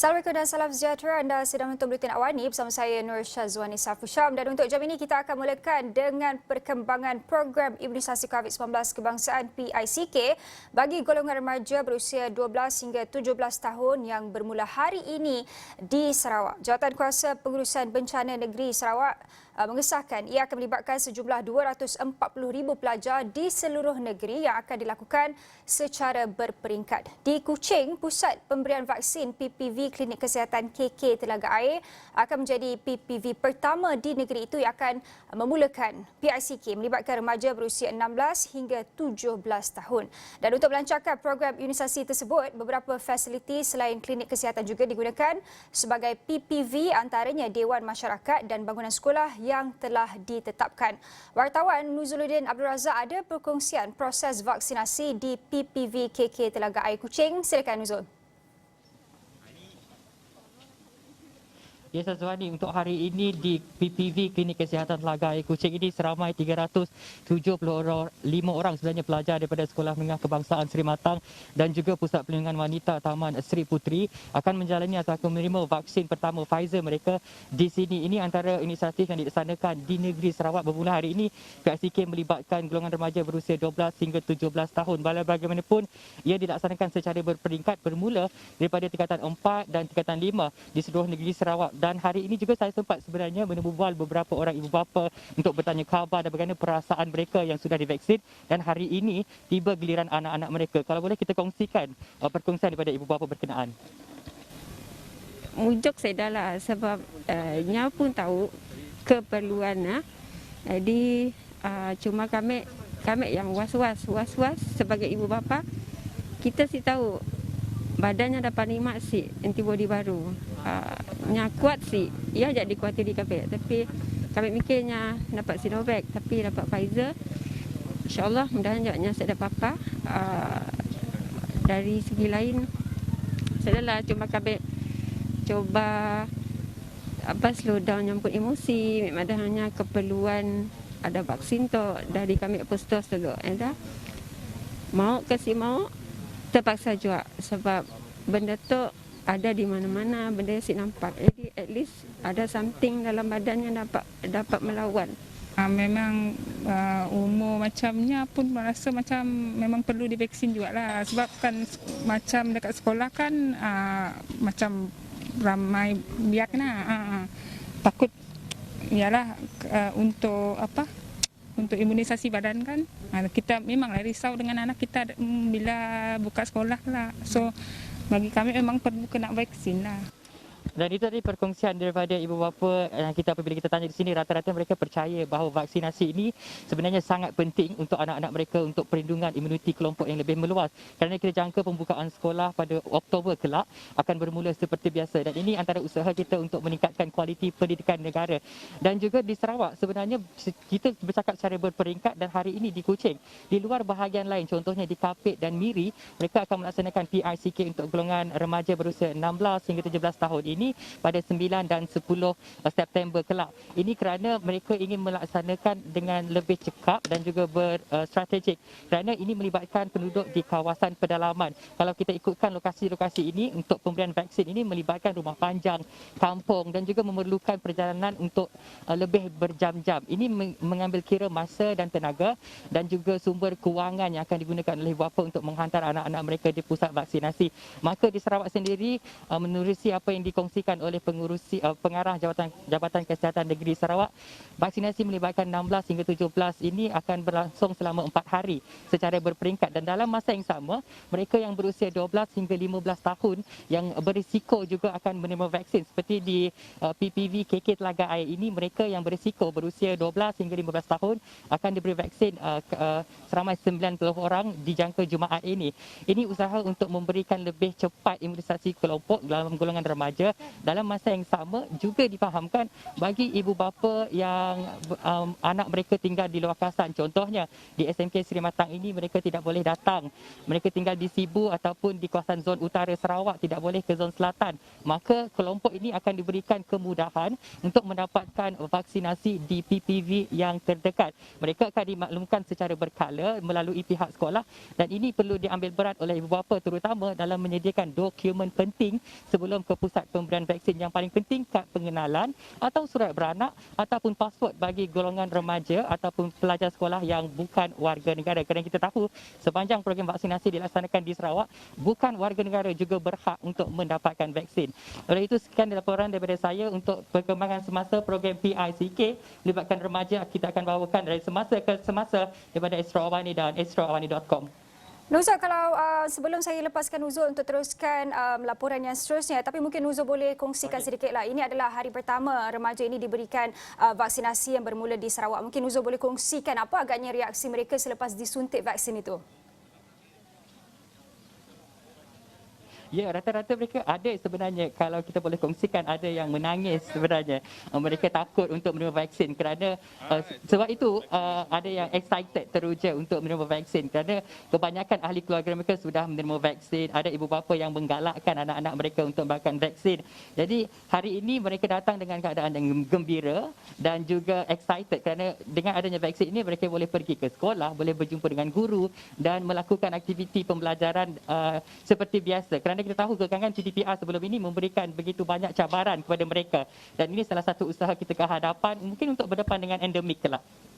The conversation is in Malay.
Assalamualaikum dan salam sejahtera. Anda sedang menonton Buletin Awal ni bersama saya Nur Syazwani Safusham, dan untuk jam ini kita akan mulakan dengan perkembangan program imunisasi COVID-19 kebangsaan PICK bagi golongan remaja berusia 12 hingga 17 tahun yang bermula hari ini di Sarawak. Jawatankuasa Pengurusan Bencana Negeri Sarawak mengesahkan ia akan melibatkan sejumlah 240,000 pelajar di seluruh negeri yang akan dilakukan secara berperingkat. Di Kuching, pusat pemberian vaksin PPV Klinik Kesihatan KK Telaga Air akan menjadi PPV pertama di negeri itu yang akan memulakan PICK melibatkan remaja berusia 16 hingga 17 tahun. Dan untuk melancarkan program imunisasi tersebut, beberapa fasiliti selain klinik kesihatan juga digunakan sebagai PPV, antaranya Dewan Masyarakat dan bangunan sekolah yang telah ditetapkan. Wartawan Nuzuluddin Abdul Razak ada perkongsian proses vaksinasi di PPV KK Telaga Air Kuching. Silakan Nuzul. Ya, Syazwani, untuk hari ini di PPV Klinik Kesihatan Telaga Air Kuching ini seramai 375 orang sebenarnya pelajar daripada Sekolah Menengah Kebangsaan Seri Matang dan juga Pusat Perlindungan Wanita Taman Seri Puteri akan menjalani atau akan menerima vaksin pertama Pfizer mereka di sini. Ini antara inisiatif yang dilaksanakan di negeri Sarawak bermula hari ini. PICK melibatkan golongan remaja berusia 12 hingga 17 tahun. Walau bagaimanapun, ia dilaksanakan secara berperingkat bermula daripada tingkatan 4 dan tingkatan 5 di seluruh negeri Sarawak. Dan hari ini juga saya sempat sebenarnya berbual beberapa orang ibu bapa untuk bertanya khabar dan bagaimana perasaan mereka yang sudah divaksin, dan hari ini tiba giliran anak-anak mereka. Kalau boleh kita kongsikan perkongsian daripada ibu bapa berkenaan. Mujuk saya dah lah sebab nya pun tahu keperluan. Jadi cuma kami yang was-was sebagai ibu bapa. Kita sih tahu badannya dapat nikmat sih antibody baru. Nya kuat sih. Ia jadi dikuatiri kami. Tapi kami mikirnya dapat Sinovac tapi dapat Pfizer. InsyaAllah mudah-mudahan saya dapat apa. Dari segi lain saya lah cuma kami coba slow down nyambut emosi. Mudah-mudahan keperluan ada vaksin tu dari kami postos dulu. Mau kasih mau terpaksa juga sebab benda tu ada di mana-mana, benda si nampak. Jadi at least ada something dalam badannya dapat melawan. Memang umur macamnya pun merasa macam memang perlu divaksin jugalah, sebab kan macam dekat sekolah kan macam ramai biak takut ialah untuk apa, untuk imunisasi badan kan. Kita memanglah risau dengan anak kita bila buka sekolah lah. So bagi kami memang perlu kena vaksin lah. Dan itu tadi perkongsian daripada ibu bapa yang kita apabila kita tanya di sini, rata-rata mereka percaya bahawa vaksinasi ini sebenarnya sangat penting untuk anak-anak mereka untuk perlindungan imuniti kelompok yang lebih meluas. Kerana kita jangka pembukaan sekolah pada Oktober kelak akan bermula seperti biasa, dan ini antara usaha kita untuk meningkatkan kualiti pendidikan negara. Dan juga di Sarawak sebenarnya kita bercakap secara berperingkat, dan hari ini di Kuching, di luar bahagian lain contohnya di Kapit dan Miri, mereka akan melaksanakan PICK untuk golongan remaja berusia 16 hingga 17 tahun ini pada 9 dan 10 September kelak. Ini kerana mereka ingin melaksanakan dengan lebih cekap dan juga berstrategik, kerana ini melibatkan penduduk di kawasan pedalaman. Kalau kita ikutkan lokasi-lokasi ini untuk pemberian vaksin ini melibatkan rumah panjang, kampung, dan juga memerlukan perjalanan untuk lebih berjam-jam. Ini mengambil kira masa dan tenaga dan juga sumber kewangan yang akan digunakan oleh ibu bapa untuk menghantar anak-anak mereka di pusat vaksinasi. Maka di Sarawak sendiri, menerusi apa yang dikongsikan oleh pengarah Jabatan Kesihatan Negeri Sarawak, vaksinasi melibatkan 16 hingga 17 ini akan berlangsung selama 4 hari secara berperingkat, dan dalam masa yang sama mereka yang berusia 12 hingga 15 tahun yang berisiko juga akan menerima vaksin. Seperti di PPV KK Telaga Air ini, mereka yang berisiko berusia 12 hingga 15 tahun akan diberi vaksin seramai 90 orang dijangka Jumaat ini. Ini usaha untuk memberikan lebih cepat imunisasi kelompok dalam golongan remaja dalam masa yang sama juga difahamkan bagi ibu bapa yang anak mereka tinggal di luar kawasan, contohnya di SMK Seri Matang ini mereka tidak boleh datang, mereka tinggal di Sibu ataupun di kawasan zon utara Sarawak, tidak boleh ke zon selatan, maka kelompok ini akan diberikan kemudahan untuk mendapatkan vaksinasi di PPV yang terdekat. Mereka akan dimaklumkan secara berkala melalui pihak sekolah dan ini perlu diambil berat oleh ibu bapa terutama dalam menyediakan dokumen penting sebelum ke pusat pemberian vaksin. Yang paling penting kad pengenalan atau surat beranak ataupun pasport bagi golongan remaja ataupun pelajar sekolah yang bukan warga negara. Kerana kita tahu sepanjang program vaksinasi dilaksanakan di Sarawak, bukan warga negara juga berhak untuk mendapatkan vaksin. Oleh itu sekian laporan daripada saya untuk perkembangan semasa program PICK melibatkan remaja. Kita akan bawakan dari semasa ke semasa daripada Astro Awani dan astroawani.com. Nuzul, kalau sebelum saya lepaskan Nuzul untuk teruskan laporan yang seterusnya, tapi mungkin Nuzul boleh kongsikan sedikitlah. Ini adalah hari pertama remaja ini diberikan vaksinasi yang bermula di Sarawak. Mungkin Nuzul boleh kongsikan apa agaknya reaksi mereka selepas disuntik vaksin itu? Ya, rata-rata mereka ada sebenarnya, kalau kita boleh kongsikan, ada yang menangis sebenarnya. Mereka takut untuk menerima vaksin kerana sebab itu ada yang excited teruja untuk menerima vaksin kerana kebanyakan ahli keluarga mereka sudah menerima vaksin. Ada ibu bapa yang menggalakkan anak-anak mereka untuk mendapatkan vaksin. Jadi hari ini mereka datang dengan keadaan yang gembira dan juga excited kerana dengan adanya vaksin ini mereka boleh pergi ke sekolah, boleh berjumpa dengan guru dan melakukan aktiviti pembelajaran seperti biasa. Kerana kita tahu kekangan GDPR sebelum ini memberikan begitu banyak cabaran kepada mereka dan ini salah satu usaha kita ke hadapan mungkin untuk berdepan dengan endemik kelak.